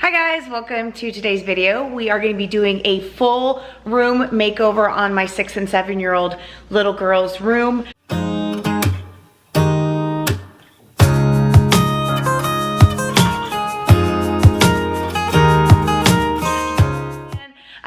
Hi guys, welcome to today's video. We are going to be doing a full room makeover on my 6 and 7-year-old little girl's room.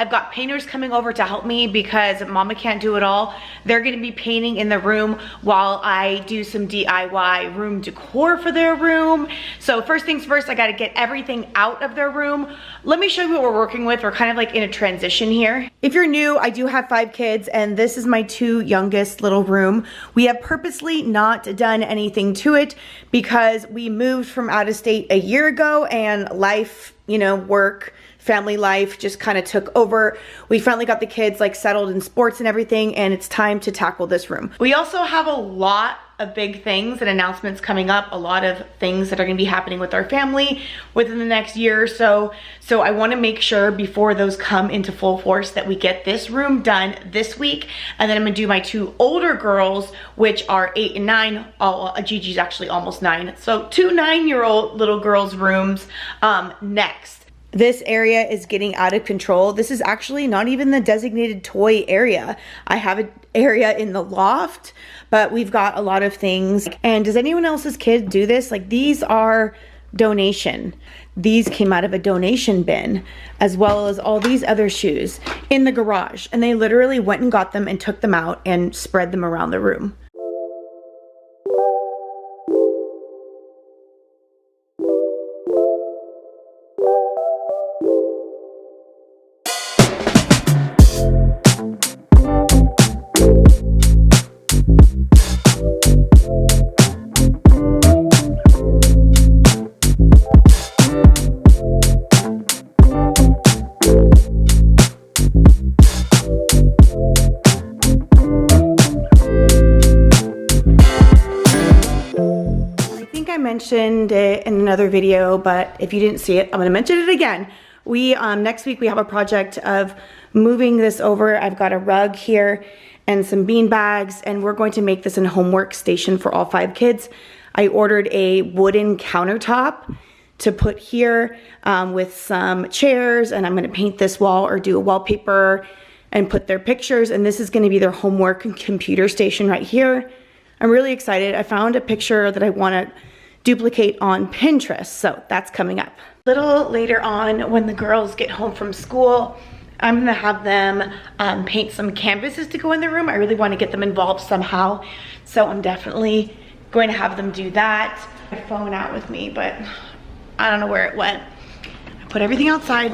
I've got painters coming over to help me because mama can't do it all. They're gonna be painting in the room while I do some DIY room decor for their room. So first things first, I gotta get everything out of their room. Let me show you what we're working with. We're kind of like in a transition here. If you're new, I do have 5 kids and this is my 2 youngest little room. We have purposely not done anything to it because we moved from out of state a year ago and life, work, family life just kind of took over. We finally got the kids like settled in sports and everything, and it's time to tackle this room. We also have a lot of big things and announcements coming up, a lot of things that are gonna be happening with our family within the next year or so. So I wanna make sure before those come into full force that we get this room done this week. And then I'm gonna do my 2 older girls, which are 8 and 9. Gigi's actually almost 9. So 2 9-year-old little girls' rooms next. This area is getting out of control. This is actually not even the designated toy area. I have an area in the loft, but we've got a lot of things. And does anyone else's kid do this? Like, these are donation. These came out of a donation bin, as well as all these other shoes in the garage. And they literally went and got them and took them out and spread them around the room. Mentioned it in another video, but if you didn't see it, I'm going to mention it again. We next week we have a project of moving this over. I've got a rug here and some bean bags, and we're going to make this a homework station for all 5 kids. I ordered a wooden countertop to put here with some chairs, and I'm going to paint this wall or do a wallpaper and put their pictures, and this is going to be their homework and computer station right here. I'm really excited. I found a picture that I want to duplicate on Pinterest, so that's coming up. A little later on, when the girls get home from school, I'm gonna have them paint some canvases to go in the room. I really want to get them involved somehow, so I'm definitely going to have them do that. My phone out with me, but I don't know where it went. I put everything outside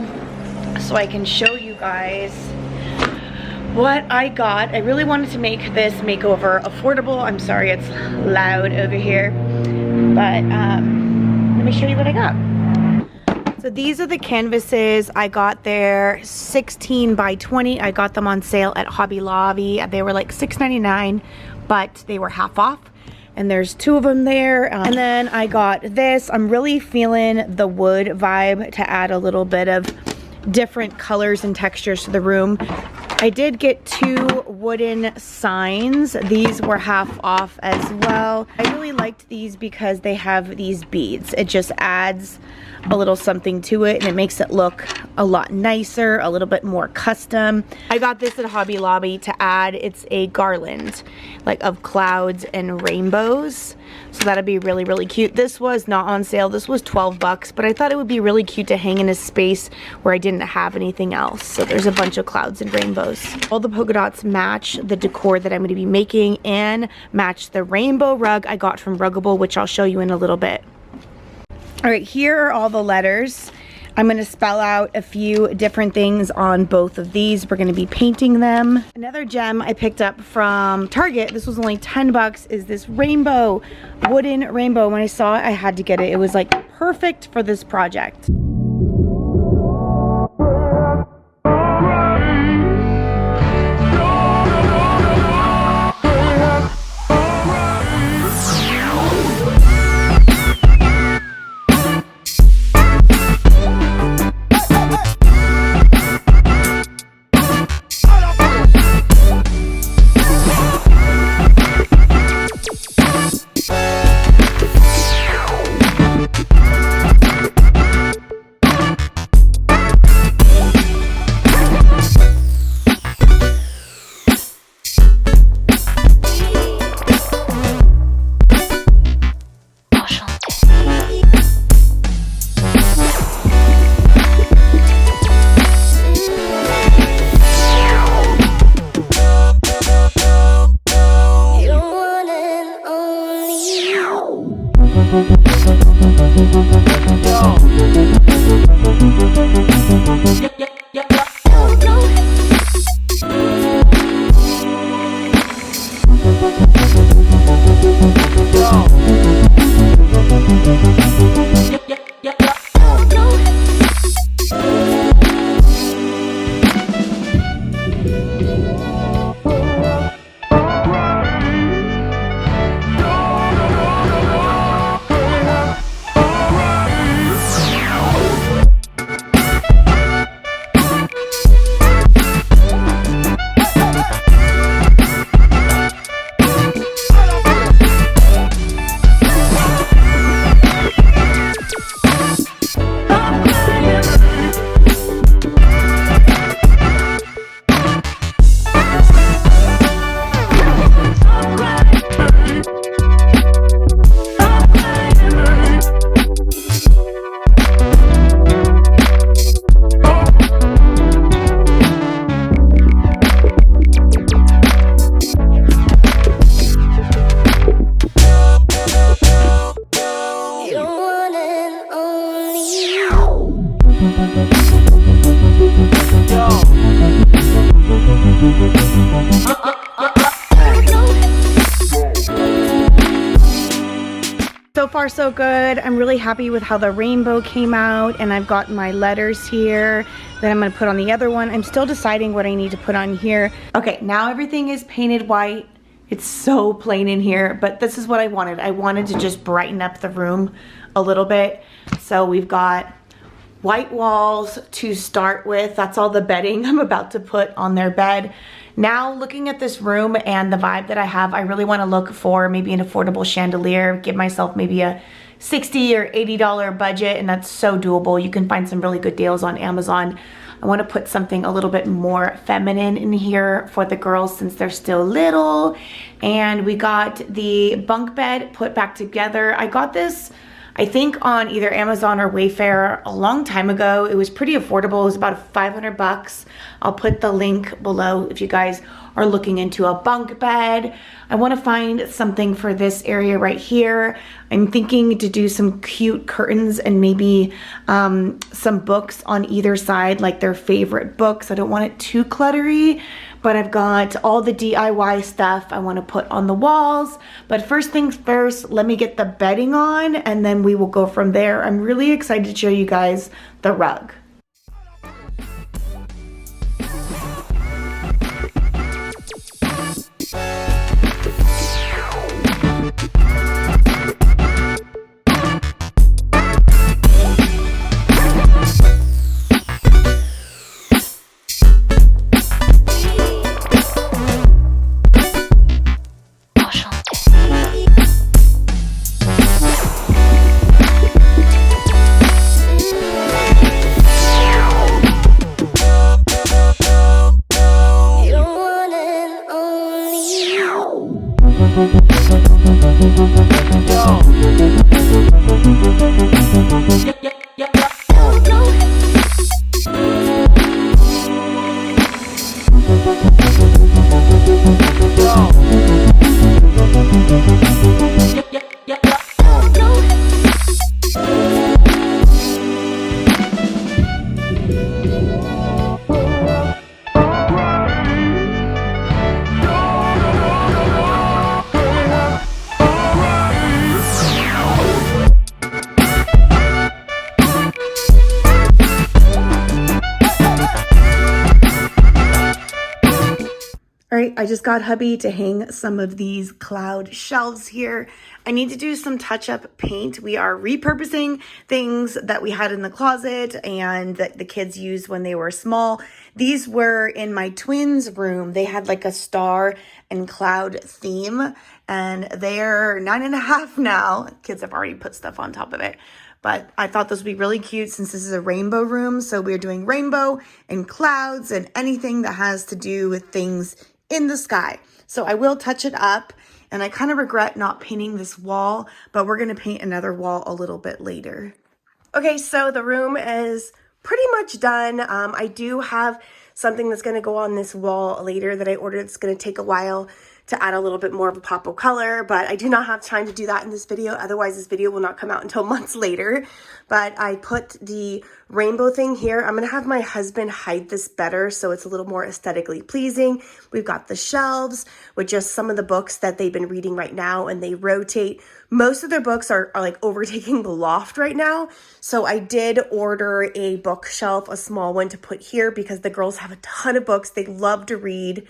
so I can show you guys what I got. I really wanted to make this makeover affordable. I'm sorry it's loud over here, but let me show you what I got. So these are the canvases I got. There 16 by 20. I got them on sale at Hobby Lobby. They were like $6.99, but they were half off. And there's 2 of them there. And then I got this. I'm really feeling the wood vibe to add a little bit of different colors and textures to the room. I did get 2 wooden signs. These were half off as well. I really liked these because they have these beads. It just adds a little something to it and it makes it look a lot nicer, a little bit more custom. I got this at Hobby Lobby to add. It's a garland like of clouds and rainbows. So that'd be really, really cute. This was not on sale. This was 12 bucks, but I thought it would be really cute to hang in a space where I didn't have anything else. So there's a bunch of clouds and rainbows. All the polka dots match the decor that I'm going to be making and match the rainbow rug I got from Ruggable, which I'll show you in a little bit. All right, here are all the letters. I'm going to spell out a few different things on both of these. We're going to be painting them. Another gem I picked up from Target, this was only 10 bucks, is this rainbow, wooden rainbow. When I saw it, I had to get it. It was like perfect for this project. So far so good. I'm really happy with how the rainbow came out, and I've got my letters here that I'm going to put on the other one. I'm still deciding what I need to put on here. Okay, now everything is painted white. It's so plain in here, but this is what I wanted. I wanted to just brighten up the room a little bit. So we've got white walls to start with. That's all the bedding I'm about to put on their bed. Now, looking at this room and the vibe that I have, I really want to look for maybe an affordable chandelier, give myself maybe a $60 or $80 budget, and that's so doable. You can find some really good deals on Amazon. I want to put something a little bit more feminine in here for the girls since they're still little. And we got the bunk bed put back together. I got this, I think, on either Amazon or Wayfair a long time ago. It was pretty affordable. It was about $500. I'll put the link below if you guys are looking into a bunk bed. I want to find something for this area right here. I'm thinking to do some cute curtains and maybe some books on either side, like their favorite books. I don't want it too cluttery, but I've got all the DIY stuff I want to put on the walls. But first things first, let me get the bedding on and then we will go from there. I'm really excited to show you guys the rug. All right, I just got hubby to hang some of these cloud shelves here. I need to do some touch-up paint. We are repurposing things that we had in the closet and that the kids used when they were small. These were in my twins' room. They had like a star and cloud theme, and they're 9.5 now. Kids have already put stuff on top of it. But I thought this would be really cute since this is a rainbow room. So we're doing rainbow and clouds and anything that has to do with things in the sky. So I will touch it up, and I kind of regret not painting this wall, but we're going to paint another wall a little bit later. Okay, so the room is pretty much done. I do have something that's going to go on this wall later that I ordered. It's going to take a while to add a little bit more of a pop of color, but I do not have time to do that in this video. Otherwise, this video will not come out until months later. But I put the rainbow thing here. I'm gonna have my husband hide this better so it's a little more aesthetically pleasing. We've got the shelves with just some of the books that they've been reading right now, and they rotate. Most of their books are like overtaking the loft right now. So I did order a bookshelf, a small one to put here because the girls have a ton of books. They love to read.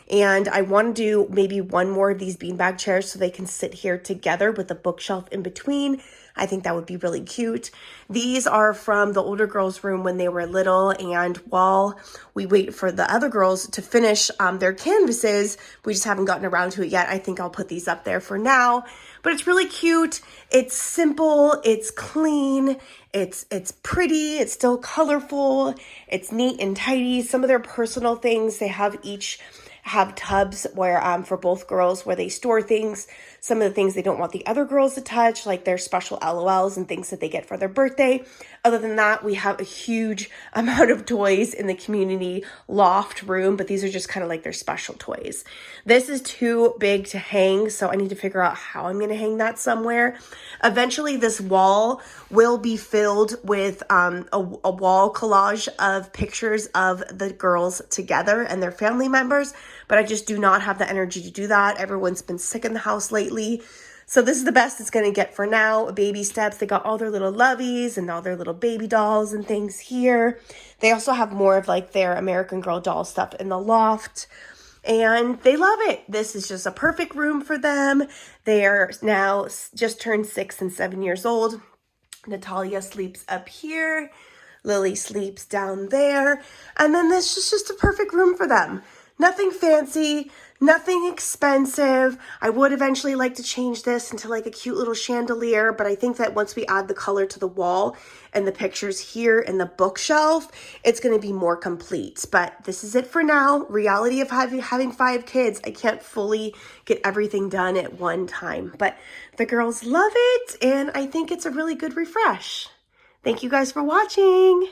And I want to do maybe one more of these beanbag chairs so they can sit here together with a bookshelf in between. I think that would be really cute. These are from the older girls' room when they were little, and while we wait for the other girls to finish their canvases, we just haven't gotten around to it yet. I think I'll put these up there for now. But it's really cute. It's simple. It's clean. It's pretty. It's still colorful. It's neat and tidy. Some of their personal things, they have each have tubs where for both girls where they store things, some of the things they don't want the other girls to touch, like their special LOLs and things that they get for their birthday. Other than that, we have a huge amount of toys in the community loft room, but these are just kind of like their special toys. This is too big to hang, so I need to figure out how I'm going to hang that somewhere. Eventually, this wall will be filled with a wall collage of pictures of the girls together and their family members, but I just do not have the energy to do that. Everyone's been sick in the house lately. So this is the best it's going to get for now. Baby steps. They got all their little loveys and all their little baby dolls and things here. They also have more of like their American Girl doll stuff in the loft. And they love it. This is just a perfect room for them. They are now just turned 6 and 7 years old. Natalia sleeps up here. Lily sleeps down there. And then this is just a perfect room for them. Nothing fancy, nothing expensive. I would eventually like to change this into like a cute little chandelier, but I think that once we add the color to the wall and the pictures here in the bookshelf, it's going to be more complete. But this is it for now. Reality of having 5 kids. I can't fully get everything done at one time, but the girls love it, and I think it's a really good refresh. Thank you guys for watching.